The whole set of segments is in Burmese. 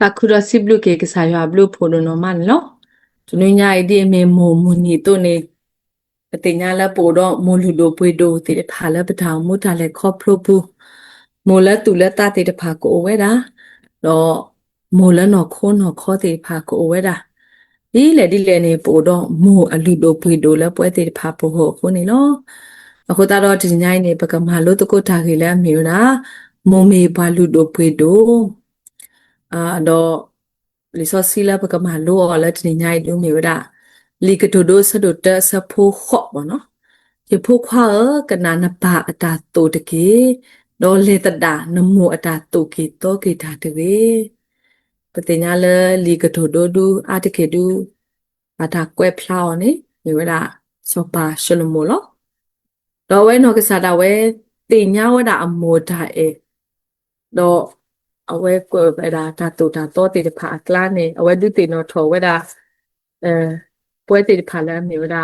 Takura siblu ke sayo ablu podo no man lo. Tununya idi me mo muni to ne. Patinya la podo mo ludo puedo te phala pata mo ta le khoplo pu. Mo la tu la ta te pha ko we da. Lo mo la no kho te pha ko we da. Di le ne podo mo aludo puedo la pwe te pha po ho ko ne lo. အခုတော့ဒီညိုင်းနေပကမာလို့တကုထားခေလဲမျိုးတာမုံမေဘာလူတို့ဖွေတို့တော့လီစောစီလာပကမာလို့လည်းဒီညိုင်းတို့မျိုးတာလီကတိုဒိုဆဒိုတဆဖိုခော့ဘောနော်ဒီဖိုခွာကနာနပါအတာတိုတကေတော့လေတတာနမိုအတာတိုကေတော့ကေတာတေပတိညာလေလီကတိုဒိုဒူအာတကေဒူအတာကွဲဖလာော်နေမျိုးတာစောပါရှလမိုလောတော့ဝဲနော်ကစားတာဝဲတင်ညာဝဲတာအမောတာတော့အဝဲကိုပဲတာတူတာတော့တေဖာကလာနေအဝဲဒုတေနော်ထော်ဝဲတာအဲပွဲတေဖာလဲမျိုးတာ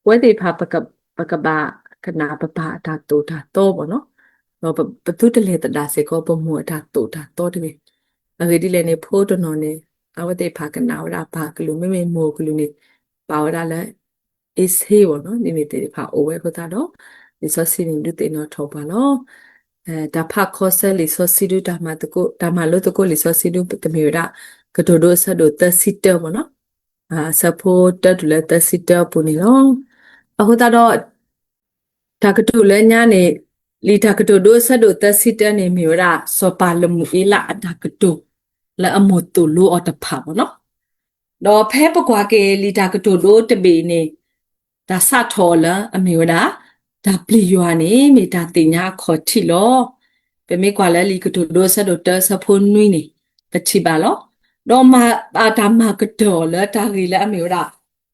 ပွဲတေဖာပကဘာကနာပပတာတူတာတော့ဘောနော်တော့ပတုတလေတဒါစေကောပမောတာတူတာတော့တေအဲဒီလေနေဖိုးတနော်နေအဝဲတေဖာကနာဝတာဘာကလူမေမိုကလူနေပါဝတာလဲ is he ဘောနော်နေနေတေဖာအိုဝဲခတာတော့ဒီစောစီနေဒုတေနော်ထော်ပါနော်ဒါဖခောဆယ်လီဆိုစီဒူဒါမတကိုဒါမလို့တကိုလီဆိုစီဒူတမီရာကတိုဒိုဆဒိုတစီတဲမနော်ဆပိုတတူလက်တစီတဲပူနေနော်အခုတော့ဒါကတိုလဲညာနေလီဒါကတိုဒိုဆဒိုတစီတဲနေမီရာစောပါလမူအီလာဒါကတိုလဲအမိုတူလိုအတဖာမနော်တော့ဖဲပကွာကေလီဒါကတိုဒိုတဘေနေဒါစထော်လာအမီရာဒါပလီယွာနေမိတာတင်ညာခေါ်ချီလောပေမေကွာလဲလီကတိုဒိုဆဒိုတဆဖုန်နွိနေပချီပါလောတော့မအာတာမကတော်လဲတာရီလဲအမေရာ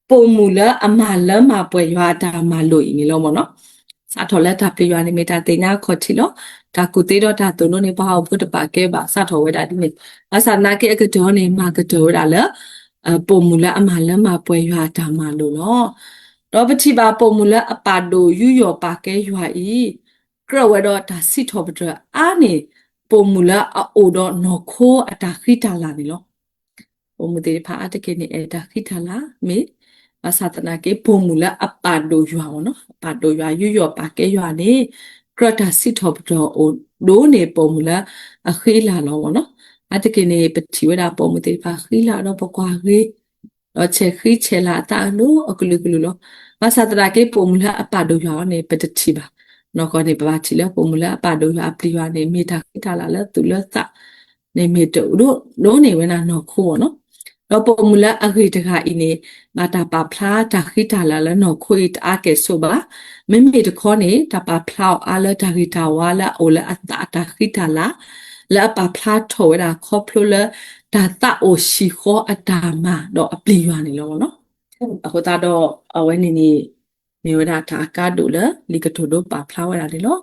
ပုံမူလဲအမလဲမပွဲရွာတာမလို့နေလောမနော်စာထော်လဲတာပလီယွာနေမိတာတင်ညာခေါ်ချီလောဒါကုသေးတော့ဒါတုံနေဘာဘုဒ္ဓပါကဲပါစာထော်ဝဲတာဒီနေအစာနာကေကတော်နေမကတော်ရလဲပုံမူလဲအမလဲမပွဲရွာတာမလို့နော်တော့ပချိပါပုံမူလအပါဒိုယူယောပါကဲရွာဤကရဝတော့ဒါစစ်ထောပဒအာနေပုံမူလအိုတော့နော်ခိုးအတာခိတာလာနေလောပုံမူတေဖာအတကေနေအတာခိတာလာမေအသတနာကေပုံမူလအပါဒိုရွာဘောနော်အပါဒိုရွာယူယောပါကဲရွာနေကရတာစစ်ထောပဒအိုဒိုနေပုံမူလအခိလာလောဘောနော်အတကေနေပတိဝဒပုံမူတေဖာခိလာတော့ပကွာခေတော့ချက်ခိချက်လာတာနို့အကလူကလူလောဘာသာတရာကေပုံမူလအပဒိုရောနေပတတိပါနော်ကောနေပပါချီလပုံမူလအပဒိုရောအပလီရောနေမိတာခိတာလာလဲသူလသနေမိတူတို့နေဝနာနော်ခိုးနော်တော့ပုံမူလအခိတခါအင်းနေမာတာပါဖလားတာခိတာလာလဲနော်ခွေတာကဲဆိုပါမိမိတခေါနေတာပါဖလောက်အားလဲတာခိတာဝါလာအိုလဲအတာခိတာလာလဲပါဖလားထော်ရတာခေါပလိုလဲဒါတာအိုရှိခေါ်အတာမတော့အပလီရောနေလောနော်အခုတော့အဝဲနေနေမြေဝဒတာကာဒိုလလီကတိုဒိုပါဖလာဝရလေလော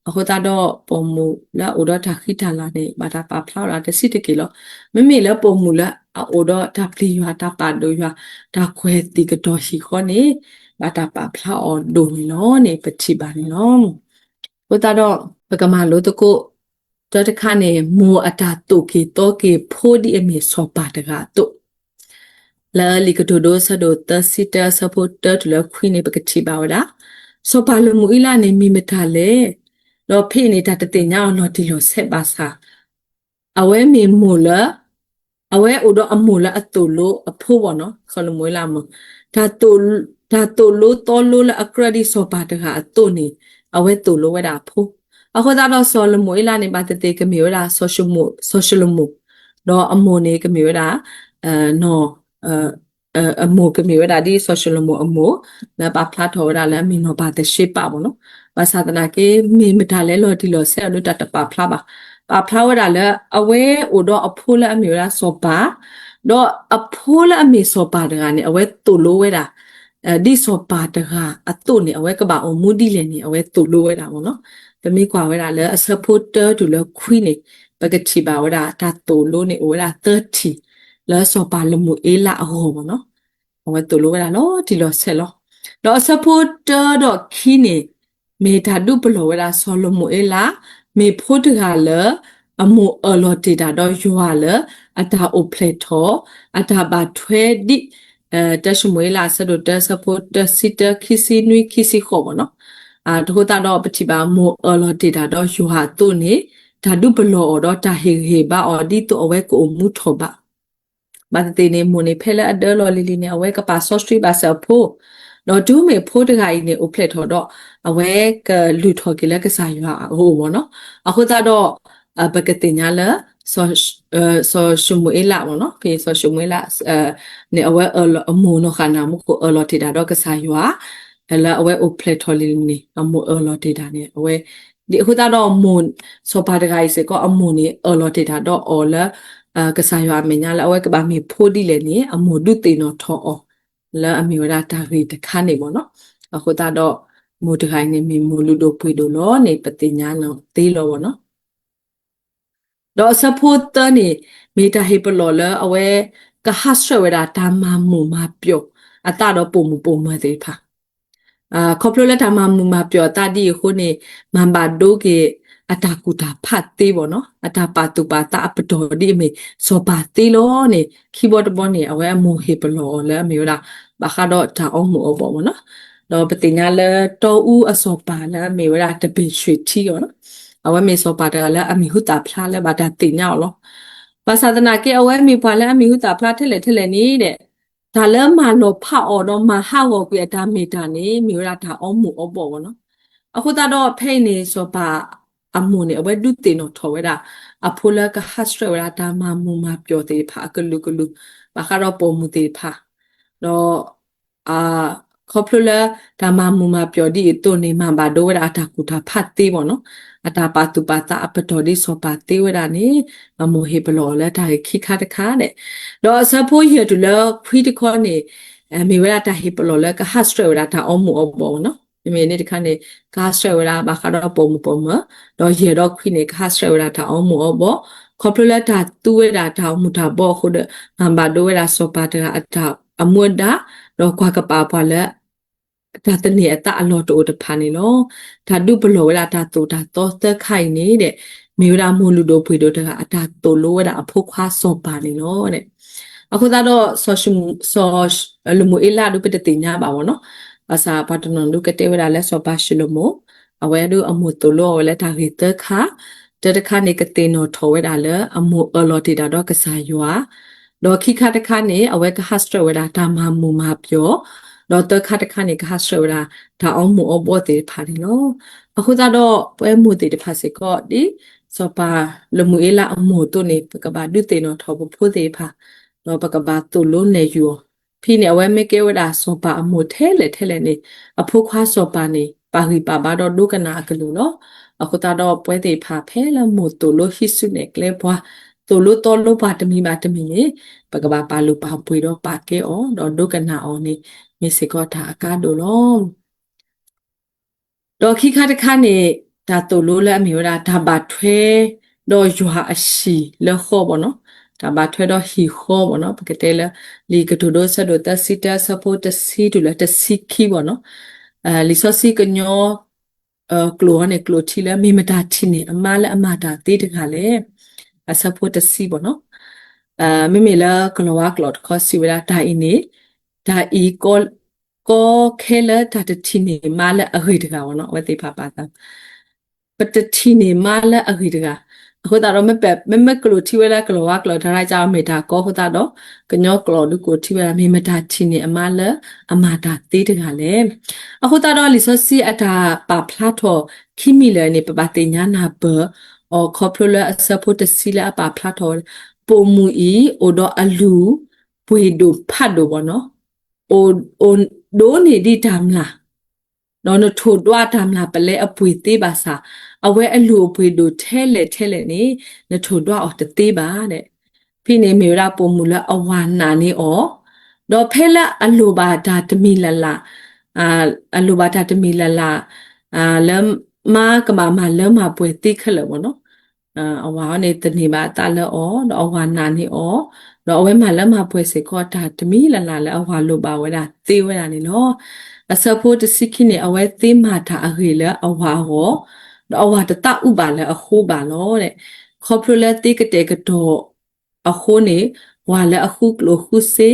အခုတော့ပုံမူလာအိုဒတာခိတလာနေဘာတာပါဖလာရတဲ့စစ်တကေလောမမေလပုံမူလာအိုဒတာပလီရွာတာပါဒိုရွာတာခွဲတီကတော့ရှိခေါနေဘာတာပါဖလာအော်ဒိုနီလောနေပချိပါနေလောအခုတော့ပကမာလို့တကိုတခါနေမိုအတာတုကေတော့ကေဖိုဒီအမေစောပါတကတော့လာလီကတိုဒိုဆဒိုတစီတာဆပိုတာတလခွိနေပကတိပါဝဒါစောပါလမူအီလာနေမိမထလေတော့ဖိနေတာတတင်ညာတော့ဒီလိုဆက်ပါစာအဝဲမီမူလာအဝဲအိုတော့အမူလာအတူလို့အဖို့ပေါ့နော်ခလမွေးလာမဒါတူလို့တော်လို့အကရဒီစောပါတကအတူနေအဝဲတူလို့ဝဲတာဖို့အခုတော့ဆောလမွေးလာနေပါတကမြေရာဆိုရှယ်မူတော့အမူနေကမြေရာနော်အမိုကမြေဝဒါဒီ social မိုအမိုလာပါဖလာထော်ရလာမင်းတော့ပါတဲ့ရှေ့ပါဘောနော်ဘာသာတနာကေမေမတာလဲလို့ဒီလိုဆက်လို့တတပါဖလာပါဖလာဝဒါလဲအဝဲအိုတော့အဖိုးလဲအမြေရာစောပါတော့အဖိုးလဲအမေစောပါတကနေအဝဲတူလို့ဝဲတာဒီစောပါတကအတုနေအဝဲကပါအမူဒီလဲနေအဝဲတူလို့ဝဲတာဘောနော်တမိကွာဝဲတာလဲ supporter တူလဲခွီးနေပကတိပါဝဒါတာတူလို့နေဝဲတာ30လဲစောပါလမှုအေးလာဟောဘောနော်ဝဲတူလို့ရလောဒီလိုဆက်လောတော့ supporter တော့ခီနေမေတာဒုပလောဝဲတာဆောလမှုအေးလာမေဖို့တကလ အမိုအလော်တေတာတော့ရွာလအတာအိုဖလက်ထောအတာဘာထွဲဒီတက်ရှမွေးလာဆဒတ်ဆပ်ပေါ်တစီတခီစီနွီခီစီခေါ်ဘောနော်တခုတာတော့ပတိပါမိုအလော်တေတာတော့ရွာတုန်နေဒါဒုပလောတော့တာဟေဟေဘာအော်ဒီတိုအဝဲကိုမှုထောပါဘာတေနေမွနေဖဲလဲအဒလော်လီလီနေအဝဲကပါဆော့စထရီဘာဆပ်ဖို့တော့ဒူးမေဖိုးတကအိနေအိုဖလက်ထောတော့အဝဲကလူထော်ကလေးကစားရွာဟိုဘောနော်အခုတော့ပကတိညာလာso shumuela no pe so shumuela ne awe amu no khana mu ko lo data do ka sa ywa la awe o pletoli ni amu lo data ne awe di khu ta do mu so ba da gai se ko amu ni lo data do la ka sa ywa me nya la awe ka ba mi phodi le ni amu du te no tho o la ami wada ta ri ta kha ne bo no khu ta do mu da gai ni mi mu lu do pui do lo ne patinya no te lo bo noတော့ support နေမေတာဟေပလော်လအဝဲကဟတ်ဆွဲတာတာမမူမပြောအတာတော့ပုံမသေးဖာခေါပလိုလက်တာမမူမပြောတာဒီခုနေမန်ဘာဒိုကေအတာကူတာဖတ်သေးပေါ့နော်အတာပါတူပါတာအပတော်ဒီမေစောပါသေးလို့နေ keyboard ပေါ်နေအဝဲမူဟေပလော်လဲမေလားဘာခါတော့တာအောင်မူအောပေါ့နော်တော့ပတင်ညာလဲတော်ဦးအစောပါလဲမေဝရာတပိရွှေချီရောနော်အဝဲမေစောပါတလဲအမီဟုတာဖလားလဲဘာတာတင်ညာလောဘာသာဒနာကေအဝဲမေဖွာလဲအမီဟုတာဖလားထက်လဲနေတဲ့ဒါလဲမာလောဖအော်တော့မဟာဝကွေဒါမေတာနေမေဝရာတာအောင်မူအောပေါ့နော်အခုတော့ဖိနေစောပါအမူနေအဝဲဒုတင်တော့ထော်ဝဲတာအဖိုးလကဟတ်စထရတာမမူမပြောသေးဖာကလူဘာခါတော့ပုံမူသေးဖာတော့အာခေါပလဒါမမူမပြောဒီတုန်နေမှာဘာဒိုဝရာတာကူတာဖတ်သေးပေါ့နော်အတာပါတူပါတာအပတော်ဒီစောပါသေးဝရာနေမမူဟေဘလော်လဲဒါခိခါတခါတဲ့တော့ဆဖိုးရတူလခွီတခေါနေမေဝရာတာဟေဘလော်လဲကဟတ်စထရတာအောင်မူအောင်ပေါ့နော်မေနေတခါနေကားစထရတာဘာခါတော့ပုံမတော့ရေတော့ခွီနေကားစထရတာအောင်မူအောင်ပေါ့ခေါပလတာတူဝရာတာမူတာပေါ့ခုဒဘာဒိုဝရာစောပါတာအတာအမွတ်ဒါတော့ခွာကပါပါလဲဒါတနေအတအလောတိုတဖာနေလောဒါဒုပလောဝလာဒါတိုဒါတော့သက်ခိုင်နေတဲ့မေဝရာမိုလူတို့ဖွေတို့တကအတာတိုလိုဝလာအဖို့ခွာစောပါနေလောတဲ့အခုတော့social လူမှုအလာတို့ပတတိညာပါဘောနော်ဘာသာပါတနန်တို့ကတဲ့ဝလာလဲစောပါရှိလို့မို့အဝဲတို့အမှုတိုလိုဝလဲဒါရီတခါတခါနေကတဲ့နော်ထောဝဲတာလဲအမှုအလောတီတာတော့ကစားရွာတော့ခိခါတခါနေအဝဲကဟတ်စထဝဲတာဒါမှမူမပြောတော့တခါနေကဟတ်စထဝဲတာဒါအောင်မူအဘောတေဖာဒီနော်အခုတော့ပွဲမူတေတဖာစေကောဒီစောပါလူမှုအလာအမှုတို့နေပကဘာဒုတေနော်ထောဖို့တေဖာတော့ပကဘာတူလုံးနေယူဖိနေအဝဲမေကေဝဒါစောပါအမှုထဲလေနေအဖို့ခွာစောပါနေပါဟိပါဘာတော့ဒုကနာကလူနော်အခုတော့ပွဲတေဖာဖဲလမှုတူလို့ဟိစုနေကလေဘွားတူလို့တော်လို့ပါတမီနေပကဘာပါလို့ပါပွေတော့ပါကေအောတော့ဒုကနာအောနေမေစေကောတာအကားတို့လောတော့ခိခါတခါနေဒါတူလို့လဲအမျိုးဒါဘာထွဲတော့ရွာအရှိလဲခေါ်ပေါ့နော်ဒါဘာထွဲတော့ဟီခေါ်ပေါ့နော်ပကတဲ့လဲလီကတူတို့ဆဒတ်စီတာဆပိုတစီတူလဲတစီခီပေါ့နော်လီဆောစီကညောကလိုနဲ့ကလိုချီလဲမေမတာချီနေအမလဲအမတာတေးတခါလဲဆပိုတစီပေါ့နော်မေလာကလောဝါကလော့ခေါ်စီဝလာဒါအင်းနေဒါအီကိုခဲလာတာတချီနေမလာအဟိတကဘောနော်ဝတိဖပါတာပတချီနေမလာအဟိတကအခုတော့မကလိုချီဝလာကလောဝါကလော့ဒါရိုက်ကြမေတာကောခုတော့ကညောကလောဒုကိုချီဝလာမေမတာချီနေအမလာအမတာတေးတကလေအခုတော့လီဆိုစီအတာပါဖလာထောခိမီလဲနေပပတိညာနာဘအော်ခေါပလိုအစပိုတစီလာပါဖလာထောပုံမူဤအိုတော့အလူပွေတို့ဖတ်တို့ဘောနော်အိုဒိုနေဒီတမ်လာတော့နထိုတွားတမ်လာပလဲအပွေသေးပါစာအဝဲအလူအပွေတို့ထဲလေနေနထိုတွားအော်တသေးပါတဲ့ဖိနေမေရာပုံမူလအဝါနာနေအော်တော့ဖဲလာအလူပါဒါတမီလလာအလူပါဒါတမီလလာလမ်မာကမလမ်မပွေတိခလဘောနော်အဝါနေတနေပါတာလောတော့အဝါနာနေအောတော့အဝဲမှာလက်မှာဖွဲ့စေခေါ်တာတမီလာလဲအဝါလိုပါဝဲတာသေဝဲတာနေနော်အစဖို့တစိခိနေအဝဲသေမာတာအခေလဲအဝါဟောတော့အဝါတတဥပါလဲအခုပါလောတဲ့ ခေါပလိုလက်တိကတဲ့ကတော့အခုနေဝါလက်အခုကလိုခုစေ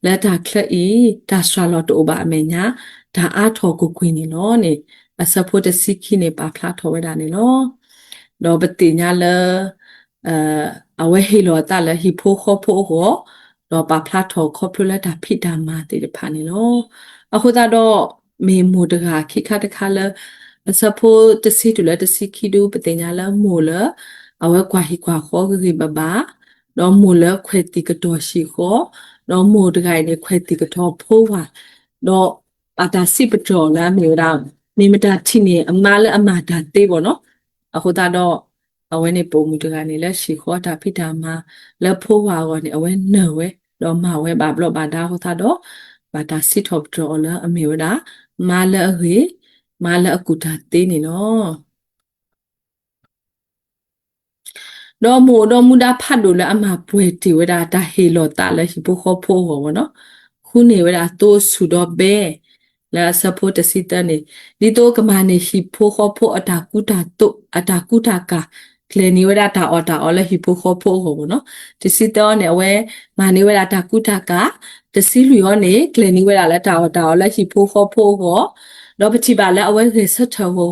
လက်တာခလက်ဤဒါစထရာလော်တိုဘာအမေညာဒါအားထော်ကိုခွင်းနေနော်နေအစဖို့တစီခိနေပါဖလာထော်ဝဲတာနေနော်တော့ပတိညာလအဲအဝဲဟီလောတာလဟီဖိုခေါဖိုဟောတော့ပါဖလာထော်ခေါပလိုလက်တာဖိတာမာတေတဖာနေနော်အခုတော့မေမူတကခိခတခါလအစဖို့တစီတူလက်တစီခိဒူပတိညာလမိုလအဝဲကွာဟီကွာခေါ်ခိဘဘာတော့မိုလခွေတိကတော့ရှိခေါ်တော့မိုတကိုင်နေခွေတိကတော့ဖိုးပါတော့အတာစီပတော်လာမျိုးတော့မိမတာချိနေအမလည်းအမတာတေးပေါ့နော်အခုတော့အဝဲနေပုံမှုတကနေလက်ရှိခေါ်တာဖိတာမှာလက်ဖိုးပါကောနေအဝဲနော်ဝဲတော့မဝဲပါဘလို့ပါတာဟိုတော့ဘာတာစီထော့တော်လာအမျိုးတာမလည်းဟေမလည်းအကူတာတေးနေနော်တော့မူဒါဖတ်လို့လည်းအမပွဲတီဝဒါတာဟေလောတာလည်းဟိပိုခေါ်ဖိုးဟောနော်ခုနေဝဒါတိုးဆူတော့ဘဲလာစပိုတစီတနေဒီတော့ကမနေဟိပိုခေါ်ဖိုးအတာကူတာတုအတာကူတာကကလနေဝဒါတာအော်လည်းဟိပိုခေါ်ဖိုးဟောနော်တစီတော့နေဝဲမနေဝဒါတာကူတာကတစီလူရောနေကလနေဝဒါလည်းတာအော်လည်းဟိပိုခေါ်ဖိုးဟောတော့ပချိပါလည်းအဝဲခေဆက်ချောဟော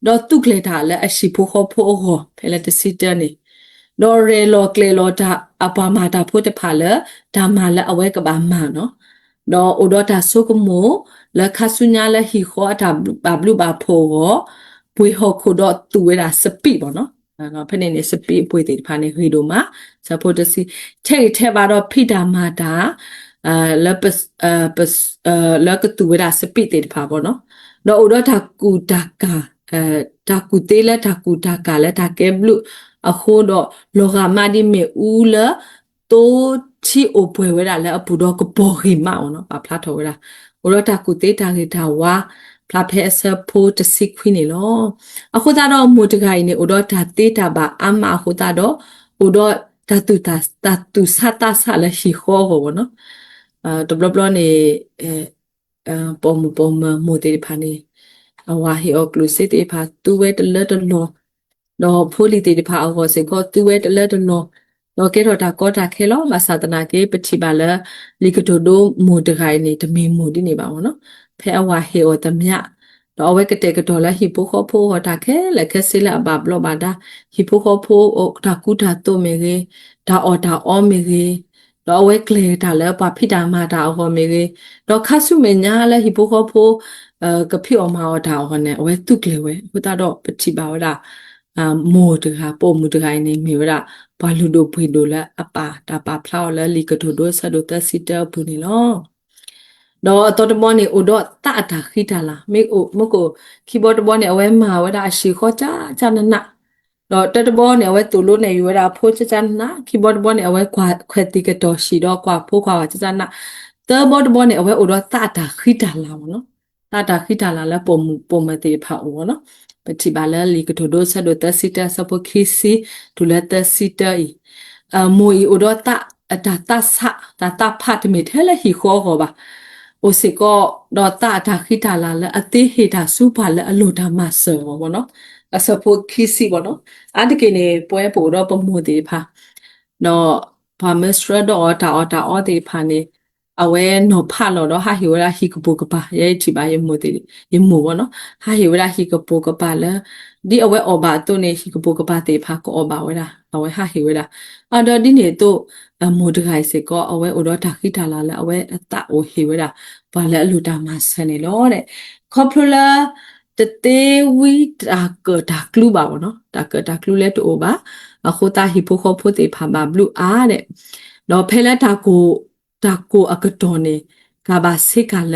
တော့တုကလေတာလည်းအရှိပိုခေါ်ဖိုးဟောဖဲလည်းတစီတနေလော်ရေလော်ကလေလော်တာအပမာတာဖို့တဖာလေဒါမှလည်းအဝဲကဘာမှနော်တော့အိုဒတာဆုကမိုလက်ခဆုညာလက်ဟီခေါ်တာဘလူဘာဖို့ပွေဟခုတော့သူဝဲတာစပိပေါ့နော်နော်ဖနေနေစပိပွေတေဖာနေဟီဒိုမှာစပိုတစီထဲပါတော့ဖိတာမာတာလပစပစလကတူဝဲတာစပိတေဖာပေါ့နော်တော့အိုဒတာကူတာကာတာကူတေးလက်တာကူတာကာလက်တာကဲဘလူအခုတော့လောကမဒီမေဦးလတိုးချီအိုပွဲဝဲတာလဲအပူတော့ကပေါ်ခိမောင်နော်ဖလာထော်ဝဲတာဘလို့တာကုတေးတာကေတာဝါဖလာဖဲအစဖိုးတစီခွင်းနေလောအခုတော့မူတကိုင်နေဥတော့ဒါတေးတာပါအမအခုတော့ဥတော့တတူစတာဆာလရှိခေါ်ဟောနော်တဘလဘလနေပုံမူတေးဖာနေအဝါဟီအောကလူစစ်တေးဖာတူဝဲတလတလောတော့ဖိုလီတေတဖာအောစေကိုသူဝဲတလက်တနောတော့ကေတော့တာကောတာခဲလောမသာတနာကေပချိပါလလီကတိုဒိုမူတခိုင်နေတမင်မူဒီနေပါဘောနော်ဖဲအဝါဟေအောတမြတော့အဝဲကတဲ့ကတော့လာဟိပိုခေါဖိုးဟောတာခဲလက်ခဲစလာဘဘလောဘာဒါဟိပိုခေါဖိုးအိုတာကူတာတိုမေကေဒါအော်တာအောမေကေတော့အဝဲကလေတာလဲပါဖိတာမာတာအောမေကေတော့ခါဆုမညာလဲဟိပိုခေါဖိုးကဖိအောမာအောတာအောနဲ့အဝဲတုကလေဝဲဟိုတာတော့ပချိပါဝဒါမိုတကပုံမူတကိုင်းနေမြေရဘာလူဒိုဖွေဒိုလာအပါတာပါဖလောက်လဲလီကထိုဒိုဆဒိုတစီတပူနေလောတော့တော်မောနေအိုတော့တာတာခိတာလာမေအိုမကိုခီဘော့တဘောနေအဝဲမာဝဒါအရှိခေါ်ချာနနတော့တတဘောနေအဝဲတူလို့နေယူရဖိုးချာနခီဘော့တဘောနေအဝဲခွဲတိကတော့ရှိတော့ကွာဖိုးခွာချာနတဘော့တဘောနေအဝဲအိုတော့တာတာခိတာလာမနော်တာခိတာလာလဲပုံမတေဖာအိုနော်ပတိပါလလီကထိုဒိုဆဒိုတစီတာစပခီစီဒူလက်တစီတာဤမိုဤအိုဒတာအတာတဆာတာဖတ်မီထဲလဟီခေါ်ဟောပါအိုစီကောဒေါ်တာတာခိတာလာလအသေးဟေတာစုပါလအလိုတာမဆောဘောနော်အစပခီစီဘောနော်အတကိနေပွဲပိုတော့ပမှုတေဖာတော့ဘာမစထရဒေါ်တာအော်တေဖာနေအဝဲနော်ဖလော်တော့ဟာဟီဝရာဟီကပုကပါရဲ့ချီပါရမိုတေရမိုဘောနော်ဟာဟီဝရာဟီကပုကပါလဲဒီအဝဲအော်ဘာတုန်နေဟီကပုကပါတေဖာကောအော်ဘာဝဲတာအဝဲဟာဟီဝရာအော်တော့ဒီနေတော့မိုတခိုင်စေကောအဝဲအော်တော့တာခိတာလာလဲအဝဲအတအိုဟီဝရာဘာလဲအလူတာမဆန်နေလို့တဲ့ခေါပလာတတေဝီတာကတာကလူပါဘောနော်တာကတာကလူလဲတိုပါအခုတာဟီပိုခေါ်ဖို့တေဖာဘာဘလူအားတဲ့တော့ဖဲလက်တာကိုအကတော်နေကဘာစိကလ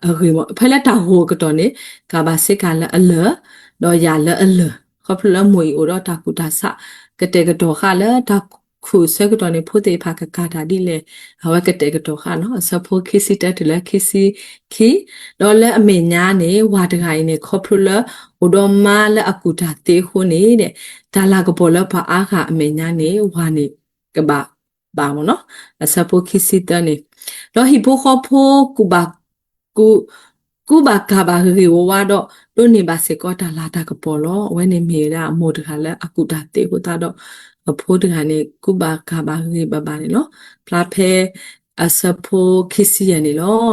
အရေမဖဲလက်တာဟိုကတော်နေကဘာစိကလအလတော့ရလအလခေါပလမွေဩတော့တာကူတာစကတဲ့ကတော်ခါလတာခုစကတော်နေဖို့တေဖာကကာတာဒီလေဟဝကတဲ့ကတော်ခါနော်စဖို့ခိစီတက်တယ်ခိစီခိတော့လဲအမေညာနေဝါတကိုင်းနေခေါပလဩတော့မလအကူတာတေခုနေတဲ့ဒါလာကပေါ်လပါအားခအမေညာနေဝါနေကဘာဘာမနော်အစပိုခိစီတနေတော့ဟိပိုခေါ်ဖို့ကူဘာကူ ကူဘာကာဘာရီဝါတော့တို့နေပါစေကောတာလာတာကပေါ်လောဝဲနေမေရာမို့တခါလဲအခုတာတေကိုတာတော့အဖိုးတခါနေကူဘာကာဘာရီဘဘာနေလောဖလာဖဲအစဖိုခီစီယနေလော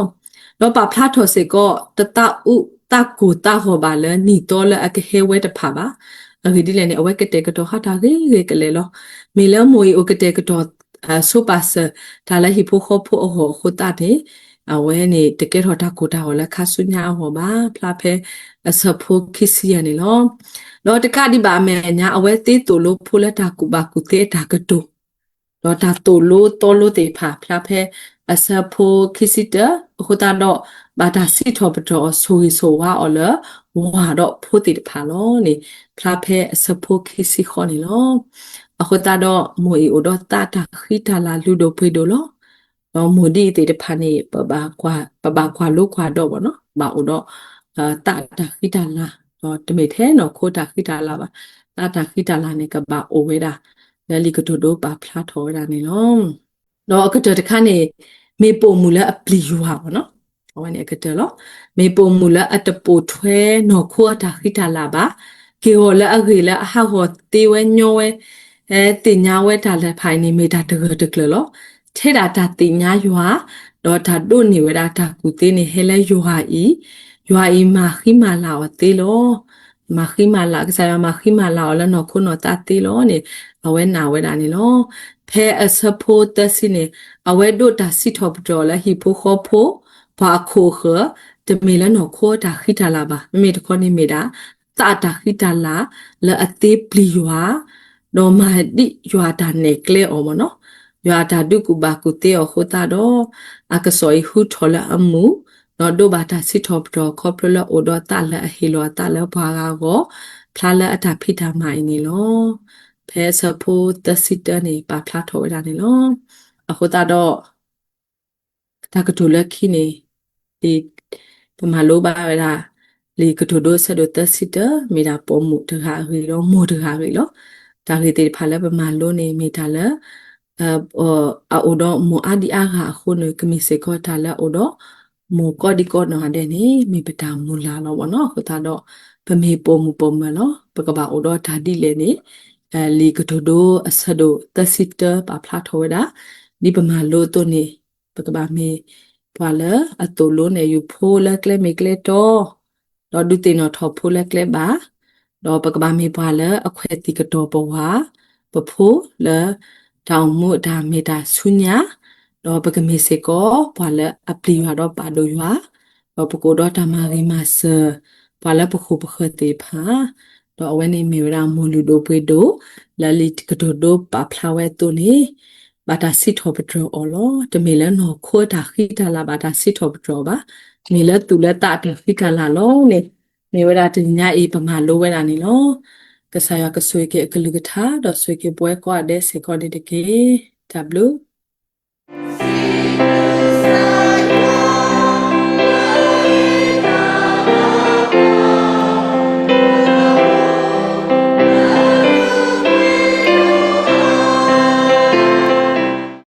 တော့ပါဖလာထော်စေကောတတဥတကူတာဟောပါလဲနီတော့လဲအကဟဲဝဲတဖာပါအခုဒီလည်းနေအဝဲကတဲ့ကတော့ဟာတာရေကလေးလောမေလဲမွေအိုကတဲ့ကတော့ဆိုပါစဒါလည်းဟိဖိုခိုဖိုဟောခိုတာတဲ့အဝဲနေတကယ်တော့တာကိုတာဟောလဲခါဆုညာဟောပါဖလာဖဲအစဖိုခီစီယနေလောတော့တကဒီပါမယ်ညာအဝဲသေးတူလို့ဖိုလက်တာကူပါကူတဲ့တာကတူတော့ဒါတူလို့တော်လို့တေဖာဖလာဖဲအစဖိုခီစီတဟိုတာတော့ဘာသာစီထောပတော်ဆိုဝါအော်လဝါတော့ဖိုတေဖာလောနေဖလာဖဲအစဖိုခီစီခေါ်နေလောအခုတာတော့မွေအိုတော့တာတာခိတာလာလူတို့ဖွေတို့လောမိုဒီတေတဖာနေပဘာခွာလို့ခွာတော့ဗောနော်ဘာအိုတော့တာတာခိတာလာတော့တမေထဲနော်ခိုတာခိတာလာပါတာတာခိတာလာနေကဘာအိုဝဲတာလဲလီကတိုတို့ပါဖလားထော်ရတာနေနော်တော့အကတတခါနေမေပုံမူလာအပလီယူဟာဗောနော်ဟောနေအကတလောမေပုံမူလာအတပိုထွဲနော်ခိုတာခိတာလာပါကေဟောလာအခေလာအဟဟောတေဝဲညောဝဲတင်ညာဝဲတာလဲဖိုင်နေမေတာတကတကလောထဲတာတာတင်ညာရွာတော့ဒါတို့နေဝဲတာတာကူသေးနေဟဲလဲရွာဤမာခိမာလာဝတေလောမာခိမာလာကစားမာခိမာလာလဲနော်ခုနော်တာတေလောနေအဝဲနာဝဲတာနေလောဖဲအစဖို့တစီနေအဝဲတို့တာစီထောပတော်လဲဟိဖိုခေါဖိုဘာခိုခတမေလဲနော်ခိုတာခိတာလာပါမေတခေါနေမေတာတာတာခိတာလာလဲအသေးပလီရွာတော့မာဒီရွာတာနေကလေအော်မနော်ရွာတာဒုကူဘာကူတေအခိုတာတော့အကစောဟူထော်လာအမှုနော်ဒိုဘာတာစီထောပတော်ခေါပလလအိုဒတာလဲအဟီလောတာလဲဘာကောဖလာလဲအတာဖိတာမိုင်နေလောဖဲစဖို့တစီတနေပါဖလာထော်ရတာနေလောအခုတာတော့တာကတူလက်ခိနေဒီပမာလိုပါရတာလေကတူဒိုဆဒိုတစီတမေတာပေါ်မှုတခါရီတော့မို့တခါရီလောဒါလေးတေဖာလဲပမာလိုနေမေတာလဲအိုတော့မိုအဒီအားဟာခုနကမီစေကောတာလဲအိုတော့မိုကောဒီကောနော်တဲ့နေမေပတာမူလာတော့ဗောနော်ခုသာတော့ပမေပုံမူပုံမနော်ပကဘာအိုတော့ဓာတိလေနေလီကတိုဒိုအဆဒိုတစီတပါဖလာထောဝဒါဒီပမာလို့တော့နေပကဘာမေပွာလအတူလို့နေယူဖိုးလက်ကလေမေကလေတော့ဒုတင်တော့ထောဖိုးလက်ကလေပါတော့ပကဘာမေပွာလအခွဲတိကတော့ပဝါပဖိုးလတောင်မှုဒါမေတာဆုညာတော့ပကမေစေကောပွာလအပလီရွာတော့ပါတို့ရွာတော့ပကိုတော့တမာရီမဆပွာလပခုပခတိဖာတော့အဝဲနေမေရာမူလူတို့ပွေတို့လလီကတိုတို့ပါဖလာဝဲတို့နေဘာတာစစ်ထောပဒရောအော်လောတမေလနော်ခိုးတာခိတာလာဘာတာစစ်ထောပဒရောပါမေလတူလက်တာတခိကလာလောနေမေဝရာတင်ညာအေးပမာလိုဝဲတာနေလောကဆာယကဆွေကေကလူကထားတော့ဆွေကေပွဲကွာတဲ့စေကောတဲ့ကေ W